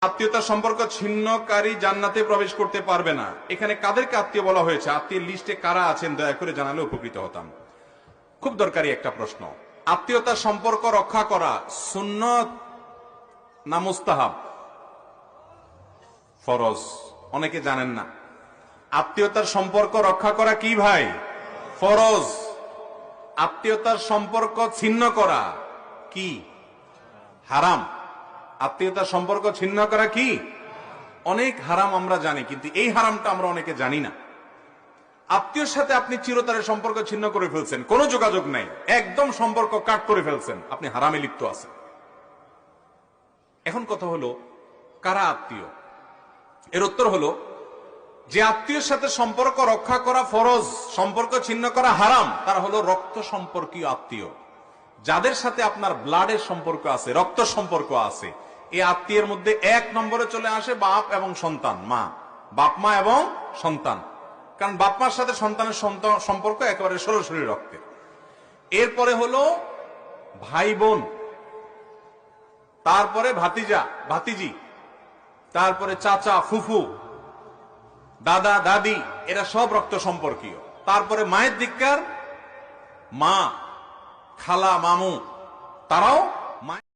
আত্মীয়তার সম্পর্ক ছিন্নকারী জান্নাতে প্রবেশ করতে পারবে না। এখানে কাদেরকে আত্মীয় বলা হয়েছে, আত্মীয় লিস্টে কারা আছেন দয়া করে জানালে উপকৃত হতাম। খুব দরকারি একটা প্রশ্ন। আত্মীয়তার সম্পর্ক রক্ষা করা সুন্নত না মুস্তাহাব? ফরজ। অনেকে জানেন না আত্মীয়তার সম্পর্ক রক্ষা করা কি ভাই? ফরজ। আত্মীয়তার সম্পর্ক ছিন্ন করা কি? হারাম। আত্মীয়তার সম্পর্ক ছিন্ন করা কি? অনেক হারাম আমরা জানি, কিন্তু এই হারামটা আমরা অনেকে জানি না। আত্মীয়র সাথে আপনি চিরতরের সম্পর্ক ছিন্ন করে ফেলছেন, কোনো যোগাযোগ নাই, একদম সম্পর্ক কাট করে ফেলছেন, আপনি হারামে লিপ্ত আছেন। এখন কথা হলো কারা আত্মীয়? এর উত্তর হলো, যে আত্মীয়ের সাথে সম্পর্ক রক্ষা করা ফরজ, সম্পর্ক ছিন্ন করা হারাম, তারা হলো রক্ত সম্পর্কীয় আত্মীয়। যাদের সাথে আপনার ব্লাডের সম্পর্ক আছে, রক্ত সম্পর্ক আছে, এই আত্মীয়ের মধ্যে এক নম্বরে চলে আসে বাপ এবং সন্তান, মা, বাপ মা এবং সন্তান। কারণ বাপ মার সাথে সন্তানের সম্পর্ক একেবারে সরাসরি রক্তের। এরপরে হলো ভাই বোন, তারপরে ভাতিজা ভাতিজি, তারপরে চাচা ফুফু, দাদা দাদি, এরা সব রক্ত সম্পর্কীয়। তারপরে মায়ের দিককার মা, খালা মামু, তারাও